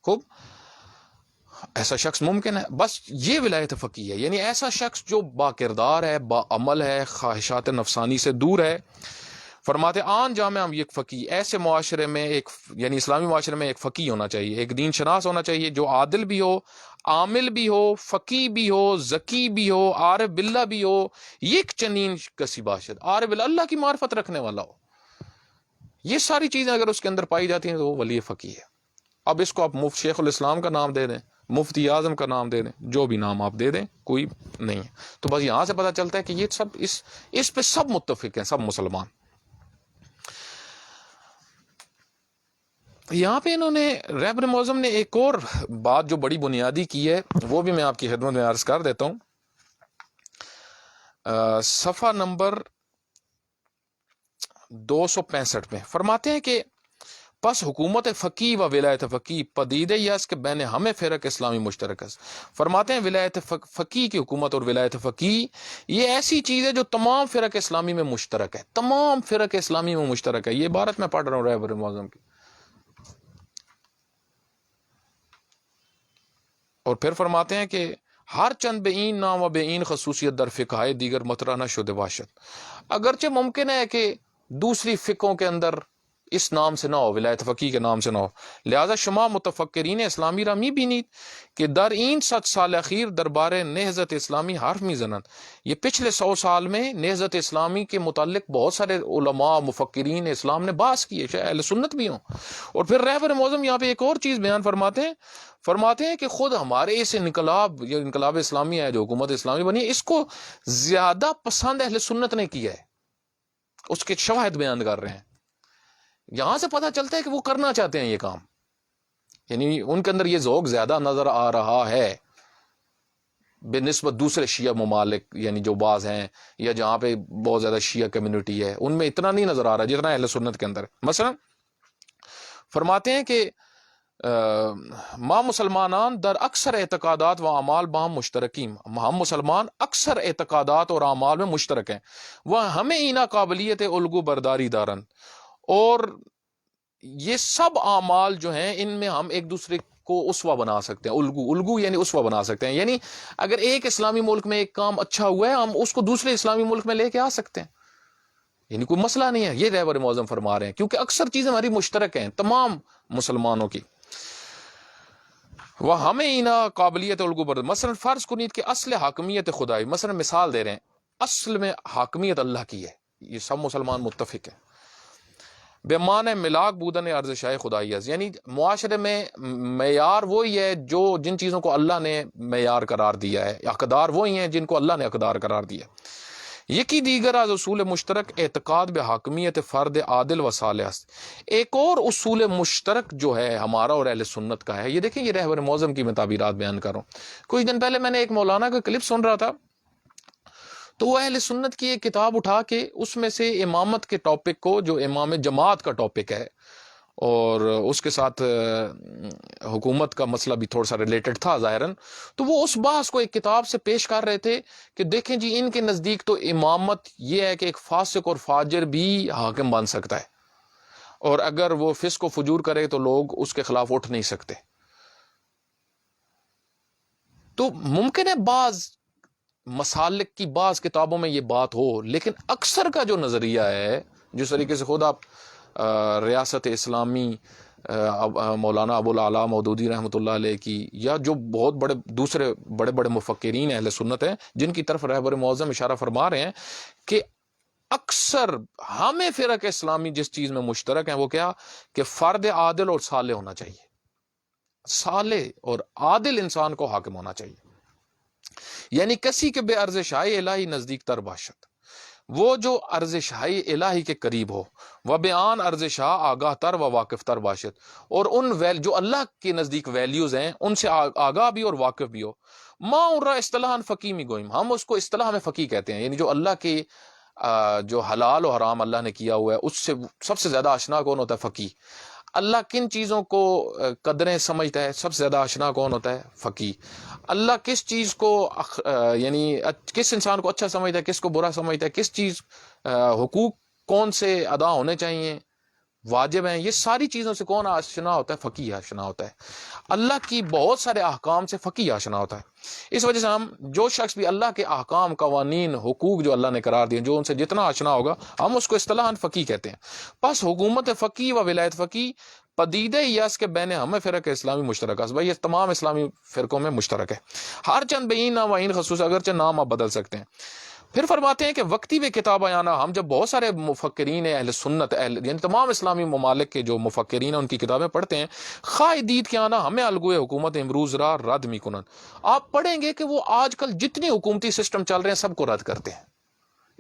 خوب، ایسا شخص ممکن ہے، بس یہ ولایت فقی ہے، یعنی ایسا شخص جو با کردار ہے، با عمل ہے، خواہشات نفسانی سے دور ہے۔ فرماتے آن جامع ہم ایک فقی، ایسے معاشرے میں ایک یعنی اسلامی معاشرے میں ایک فقی ہونا چاہیے، ایک دین شناس ہونا چاہیے، جو عادل بھی ہو، عامل بھی ہو، فقی بھی ہو، ذکی بھی ہو، عارف باللہ بھی ہو، یک چنین کسی باشد، عارف باللہ، اللہ کی معرفت رکھنے والا ہو۔ یہ ساری چیزیں اگر اس کے اندر پائی جاتی ہیں تو وہ ولی فقی ہے۔ اب اس کو آپ مفت شیخ الاسلام کا نام دے دیں، مفتی اعظم کا نام دے دیں، جو بھی نام آپ دے دیں، کوئی نہیں ہے۔ تو بس یہاں سے پتہ چلتا ہے کہ یہ سب اس پہ سب متفق ہیں، سب مسلمان۔ یہاں پہ انہوں نے رہبر معظم نے ایک اور بات جو بڑی بنیادی کی ہے، وہ بھی میں آپ کی خدمت میں عرض کر دیتا ہوں۔ صفحہ نمبر 265 میں فرماتے ہیں کہ پس حکومت فقی و ولایت فقی پدید یاس کے بین ہمیں فرق اسلامی مشترک ہے۔ فرماتے ہیں ولایت فقی کی حکومت اور ولایت فقی یہ ایسی چیز ہے جو تمام فرق اسلامی میں مشترک ہے، تمام فرق اسلامی میں مشترک ہے۔ یہ عبارت میں پڑھ رہا ہوں رہبر معظم کی۔ اور پھر فرماتے ہیں کہ ہر چند بے این نام و بے این خصوصیت در فقہ دیگر مطرح نہ شد باشد، اگرچہ ممکن ہے کہ دوسری فقہوں کے اندر اس نام سے نہ ہو، ولایت فقی کے نام سے نہ ہو، لہذا شما متفکرین اسلامی را می بینید کہ در این 100 سال اخیر دربار نہضت اسلامی حرف می زنند۔ یہ پچھلے 100 سال میں نہضت اسلامی کے متعلق بہت سارے علماء مفکرین اسلام نے بحث کی ہے، چاہے اہل سنت بھی ہوں۔ اور پھر رہبر معظم یہاں پہ ایک اور چیز بیان فرماتے ہیں کہ خود ہمارے اس انقلاب، یہ انقلاب اسلامی ہے جو حکومت اسلامی بنی ہے، اس کو زیادہ پسند اہل سنت نے کیا ہے، اس کے شواہد بیان کر رہے ہیں۔ یہاں سے پتہ چلتا ہے کہ وہ کرنا چاہتے ہیں یہ کام، یعنی ان کے اندر یہ ذوق زیادہ نظر آ رہا ہے بے نسبت دوسرے شیعہ ممالک، یعنی جو بعض ہیں یا جہاں پہ بہت زیادہ شیعہ کمیونٹی ہے، ان میں اتنا نہیں نظر آ رہا جتنا اہل سنت کے اندر۔ مثلا فرماتے ہیں کہ ما مسلمانان در اکثر اعتقادات و اعمال باہم مشترکیم، ہم مسلمان اکثر اعتقادات اور اعمال میں مشترک ہیں، وہ ہمیں اینا قابلیت الگو برداری دارن، اور یہ سب اعمال جو ہیں ان میں ہم ایک دوسرے کو اسوہ بنا سکتے ہیں۔ الگو یعنی اسوہ بنا سکتے ہیں، یعنی اگر ایک اسلامی ملک میں ایک کام اچھا ہوا ہے، ہم اس کو دوسرے اسلامی ملک میں لے کے آ سکتے ہیں، یعنی کوئی مسئلہ نہیں ہے۔ یہ رہبر معظم فرما رہے ہیں کیونکہ اکثر چیزیں ہماری مشترک ہیں تمام مسلمانوں کی۔ وہ ہمیں اینا قابلیت الگو برداری، مثلا فرض کنید کہ اصل حاکمیت خدائی، مثلا مثال دے رہے ہیں، اصل میں حاکمیت اللہ کی ہے، یہ سب مسلمان متفق ہیں۔ بے معنی ملاک بودن ارزشائے خدائی ہے، یعنی معاشرے میں معیار وہی ہے جو جن چیزوں کو اللہ نے معیار قرار دیا ہے، اقدار وہی ہیں جن کو اللہ نے اقدار قرار دیا۔ یکی دیگر از اصول مشترک اعتقاد بے حاکمیت فرد عادل و صالح است۔ ایک اور اصول مشترک جو ہے ہمارا اور اہل سنت کا ہے، یہ دیکھیں یہ رہبر معظم کی میں تعبیرات بیان کر رہا ہوں۔ کچھ دن پہلے میں نے ایک مولانا کا کلپ سن رہا تھا، تو وہ اہل سنت کی ایک کتاب اٹھا کے اس میں سے امامت کے ٹاپک کو، جو امام جماعت کا ٹاپک ہے اور اس کے ساتھ حکومت کا مسئلہ بھی تھوڑا سا ریلیٹڈ تھا ظاہراً، تو وہ اس بحث کو ایک کتاب سے پیش کر رہے تھے کہ دیکھیں جی ان کے نزدیک تو امامت یہ ہے کہ ایک فاسق اور فاجر بھی حاکم بن سکتا ہے، اور اگر وہ فسق و فجور کرے تو لوگ اس کے خلاف اٹھ نہیں سکتے۔ تو ممکن ہے بعض مسالک کی بعض کتابوں میں یہ بات ہو، لیکن اکثر کا جو نظریہ ہے، جس طریقے سے خود آپ ریاست اسلامی مولانا ابو الاعلیٰ مودودی رحمۃ اللہ علیہ کی، یا جو بہت بڑے دوسرے بڑے بڑے مفکرین اہل سنت ہیں جن کی طرف رہبر معظم اشارہ فرما رہے ہیں کہ اکثر ہمیں فرق اسلامی جس چیز میں مشترک ہیں وہ کیا کہ فرد عادل اور صالح ہونا چاہیے، صالح اور عادل انسان کو حاکم ہونا چاہیے، یعنی کسی کے بے عرض شاہی الہی نزدیک تر باشد، وہ جو عرض شاہی الہی کے قریب ہو، و بیان عرض شاہ آگاہ تر و واقف تر باشد، اور ان جو اللہ کے نزدیک ویلیوز ہیں ان سے آگاہ بھی اور واقف بھی ہو۔ ما را اصطلاح فقی می گوئیم، ہم اس کو اصطلاح میں فقی کہتے ہیں، یعنی جو اللہ کے جو حلال و حرام اللہ نے کیا ہوا ہے اس سے سب سے زیادہ آشنا کون ہوتا ہے؟ فقی۔ اللہ کن چیزوں کو قدریں سمجھتا ہے، سب سے زیادہ آشنا کون ہوتا ہے؟ فقی۔ اللہ کس چیز کو یعنی کس انسان کو اچھا سمجھتا ہے، کس کو برا سمجھتا ہے، کس چیز حقوق کون سے ادا ہونے چاہیے، واجب ہیں، یہ ساری چیزوں سے کون آشنا ہوتا ہے؟ فقیہ آشنا ہوتا ہے. اللہ کی بہت سارے احکام سے فقیہ آشنا ہوتا ہے. اس وجہ سے ہم جو شخص بھی اللہ کے احکام، قوانین، حقوق جو اللہ نے قرار دیے، جو ان سے جتنا آشنا ہوگا ہم اس کو اصطلاحاً فقیہ کہتے ہیں. بس حکومت فقیہ و ولایت فقیہ پدیدہ یاس کے بین ہمیں فرق اسلامی مشترک ہے. بھائی یہ تمام اسلامی فرقوں میں مشترک ہے. ہر چند بین نام وعین خصوص، اگرچہ نام آپ بدل سکتے ہیں. پھر فرماتے ہیں کہ وقتی و کتاب آنا، ہم جب بہت سارے مفکرین اہل سنت یعنی تمام اسلامی ممالک کے جو مفکرین ہیں ان کی کتابیں پڑھتے ہیں، خواہدید کے آنا ہمیں الگوئے حکومت امروز را رد می کنن، آپ پڑھیں گے کہ وہ آج کل جتنے حکومتی سسٹم چل رہے ہیں سب کو رد کرتے ہیں.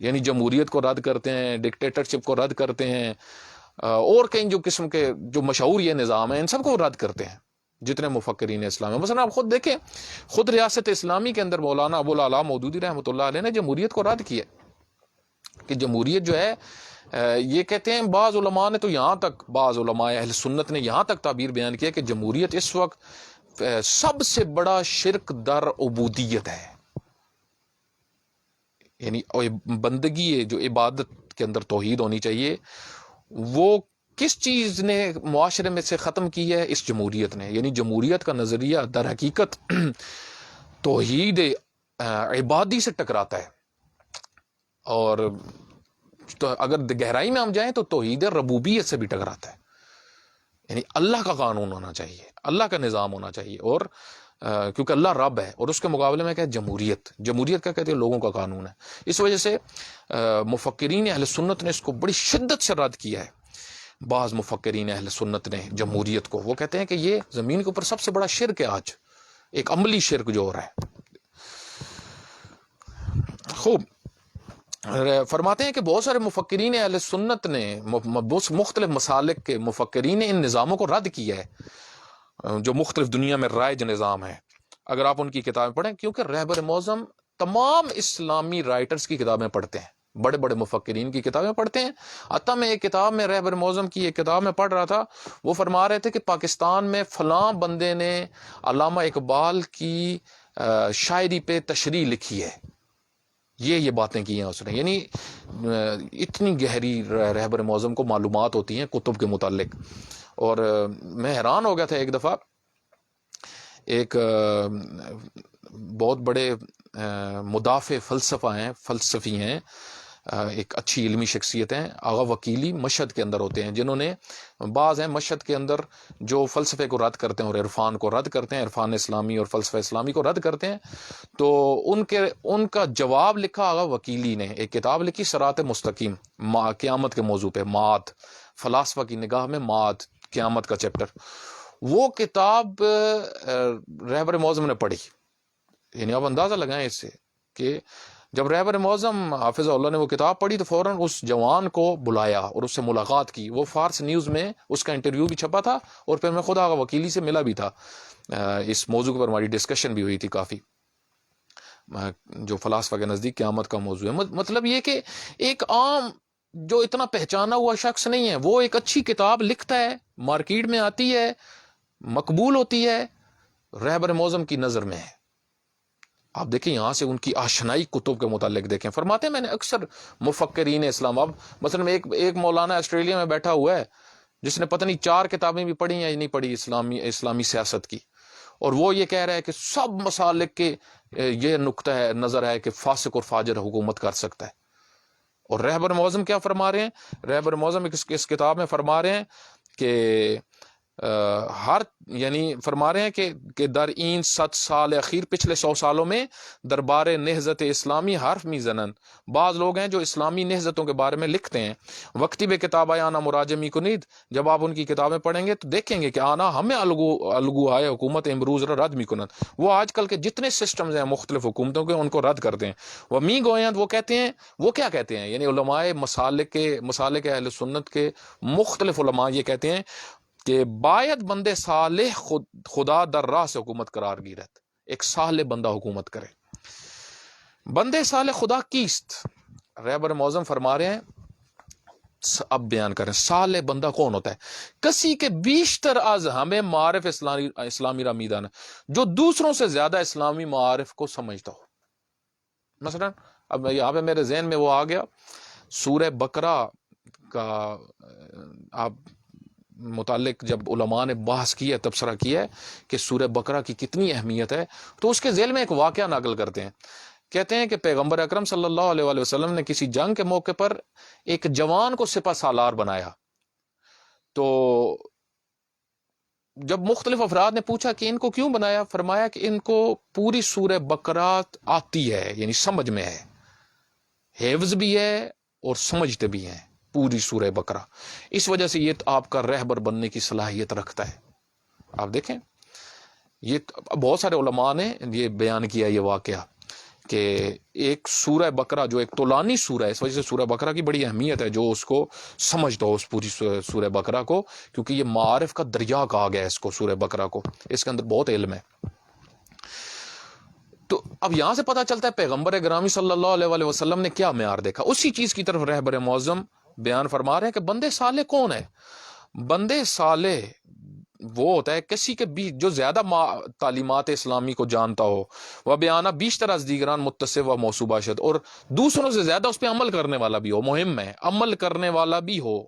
یعنی جمہوریت کو رد کرتے ہیں، ڈکٹیٹرشپ کو رد کرتے ہیں، اور کئی جو قسم کے جو مشہور یہ نظام ہیں ان سب کو رد کرتے ہیں جتنے مفکرین اسلام ہیں. مثلا آپ خود دیکھیں، خود ریاست اسلامی کے اندر مولانا ابو العلا مودودی رحمۃ اللہ علیہ نے جمہوریت کو رد کیا کہ جمہوریت جو ہے، یہ کہتے ہیں بعض علماء نے تو یہاں تک، بعض علماء اہل سنت نے یہاں تک تعبیر بیان کیا کہ جمہوریت اس وقت سب سے بڑا شرک در عبودیت ہے. یعنی بندگی جو عبادت کے اندر توحید ہونی چاہیے، وہ کس چیز نے معاشرے میں سے ختم کی ہے؟ اس جمہوریت نے. یعنی جمہوریت کا نظریہ در حقیقت توحید عبادی سے ٹکراتا ہے، اور تو اگر گہرائی میں ہم جائیں تو توحید ربوبیت سے بھی ٹکراتا ہے. یعنی اللہ کا قانون ہونا چاہیے، اللہ کا نظام ہونا چاہیے، اور کیونکہ اللہ رب ہے، اور اس کے مقابلے میں کیا ہے؟ جمہوریت. جمہوریت کا کہتے ہیں لوگوں کا قانون ہے. اس وجہ سے مفکرین اہل سنت نے اس کو بڑی شدت سے رد کیا ہے. بعض مفکرین اہل سنت نے جمہوریت کو، وہ کہتے ہیں کہ یہ زمین کے اوپر سب سے بڑا شرک ہے آج، ایک عملی شرک جو ہو رہا ہے. خوب فرماتے ہیں کہ بہت سارے مفکرین اہل سنت نے، مختلف مسالک کے مفکرین نے ان نظاموں کو رد کیا ہے جو مختلف دنیا میں رائج نظام ہے. اگر آپ ان کی کتابیں پڑھیں، کیونکہ رہبر معظم تمام اسلامی رائٹرز کی کتابیں پڑھتے ہیں، بڑے بڑے مفکرین کی کتابیں پڑھتے ہیں. عطا میں ایک کتاب میں رہبر معظم کی ایک کتاب میں پڑھ رہا تھا، وہ فرما رہے تھے کہ پاکستان میں فلاں بندے نے علامہ اقبال کی شاعری پہ تشریح لکھی ہے، یہ باتیں کی ہیں اس نے. یعنی اتنی گہری رہبر معظم کو معلومات ہوتی ہیں کتب کے متعلق. اور میں حیران ہو گیا تھا ایک دفعہ، ایک بہت بڑے مدافع فلسفی ہیں، ایک اچھی علمی شخصیت ہیں، آغا وکیلی مشہد کے اندر ہوتے ہیں، جنہوں نے بعض ہیں مشہد کے اندر جو فلسفے کو رد کرتے ہیں اور عرفان کو رد کرتے ہیں، عرفان اسلامی اور فلسفہ اسلامی کو رد کرتے ہیں. تو ان کا جواب لکھا آغا وکیلی نے، ایک کتاب لکھی صراط مستقیم، قیامت کے موضوع پہ، معاد، فلاسفہ کی نگاہ میں معاد، قیامت کا چیپٹر. وہ کتاب رہبر معظم نے پڑھی. یعنی آپ اندازہ لگائیں اس سے کہ جب رہبر معظم حافظ اللہ نے وہ کتاب پڑھی تو فوراً اس جوان کو بلایا اور اس سے ملاقات کی. وہ فارس نیوز میں اس کا انٹرویو بھی چھپا تھا، اور پھر میں خود آغا وکیلی سے ملا بھی تھا. اس موضوع پر ہماری ڈسکشن بھی ہوئی تھی کافی، جو فلاسفہ کے نزدیک قیامت کا موضوع ہے. مطلب یہ کہ ایک عام جو اتنا پہچانا ہوا شخص نہیں ہے، وہ ایک اچھی کتاب لکھتا ہے، مارکیٹ میں آتی ہے، مقبول ہوتی ہے، رہبر معظم کی نظر میں ہے. آپ دیکھیں یہاں سے ان کی آشنائی کتب کے متعلق دیکھیں. فرماتے ہیں میں نے اکثر مفکرین اسلام، اب مثلا ایک مولانا آسٹریلیا میں بیٹھا ہوا ہے جس نے پتہ نہیں 4 کتابیں بھی پڑھی یا نہیں پڑھی اسلامی سیاست کی، اور وہ یہ کہہ رہا ہے کہ سب مسالک کے یہ نقطہ ہے نظر ہے کہ فاسق اور فاجر حکومت کر سکتا ہے. اور رہبر معظم کیا فرما رہے ہیں؟ رہبر معظم اس کتاب میں فرما رہے ہیں کہ یعنی فرما رہے ہیں کہ در این 100 سال اخیر، پچھلے 100 سالوں میں دربار نہضت اسلامی حرف می زنن، بعض لوگ ہیں جو اسلامی نہضتوں کے بارے میں لکھتے ہیں. وقتی بے کتاب آنا مراجمی کنید، جب آپ ان کی کتابیں پڑھیں گے تو دیکھیں گے کہ آنا ہمیں الگو آئے حکومت امروز رد می کنند، وہ آج کل کے جتنے سسٹمز ہیں مختلف حکومتوں کے ان کو رد کرتے ہیں. وہ می گویند، وہ کہتے ہیں، وہ کیا کہتے ہیں؟ یعنی علماء مسالک اہل سنت کے مختلف علماء یہ کہتے ہیں کہ باید بندے صالح خدا در راہ سے حکومت قرار گیرت، ایک صالح بندہ حکومت کرے. بندے صالح خدا کیست؟ رہبر معظم فرما رہے ہیں، اب بیان کریں صالح بندہ کون ہوتا ہے. کسی کے بیشتر از ہمیں معارف اسلامی را میدان، جو دوسروں سے زیادہ اسلامی معارف کو سمجھتا ہو. مثلا اب یہاں پہ میرے ذہن میں وہ آ گیا، سورہ بقرہ کا آپ متعلق جب علماء نے بحث کی ہے، تبصرہ کیا ہے کہ سورہ بقرہ کی کتنی اہمیت ہے، تو اس کے ذیل میں ایک واقعہ نقل کرتے ہیں. کہتے ہیں کہ پیغمبر اکرم صلی اللہ علیہ وآلہ وسلم نے کسی جنگ کے موقع پر ایک جوان کو سپہ سالار بنایا. تو جب مختلف افراد نے پوچھا کہ ان کو کیوں بنایا، فرمایا کہ ان کو پوری سورہ بقرہ آتی ہے، یعنی سمجھ میں ہے، حفظ بھی ہے اور سمجھتے بھی ہیں پوری سورہ بقرہ. اس وجہ سے یہ آپ کا رہبر بننے کی صلاحیت رکھتا ہے. آپ دیکھیں، یہ بہت سارے علماء نے یہ بیان کیا یہ واقعہ کہ ایک سورہ بقرہ جو ایک طولانی سورہ ہے، اس وجہ سے سورہ بقرہ کی بڑی اہمیت ہے. جو اس کو سمجھتا ہو اس پوری سورہ بقرہ کو، کیونکہ یہ معارف کا دریا کہا گیا ہے اس کو، سورہ بقرہ کو، اس کے اندر بہت علم ہے. تو اب یہاں سے پتہ چلتا ہے پیغمبر گرامی صلی اللہ علیہ وآلہ وسلم نے کیا معیار دیکھا. اسی چیز کی طرف رہبر معظم بیان فرما رہے ہیں کہ بندے صالح کون ہے. بندے صالح وہ ہوتا ہے کسی کے بھی جو زیادہ تعلیمات اسلامی کو جانتا ہو، وہ بیانہ بیشتر از دیگران متصف و موصوب باشد، اور دوسروں سے زیادہ اس پہ عمل کرنے والا بھی ہو. مہم ہے عمل کرنے والا بھی ہو.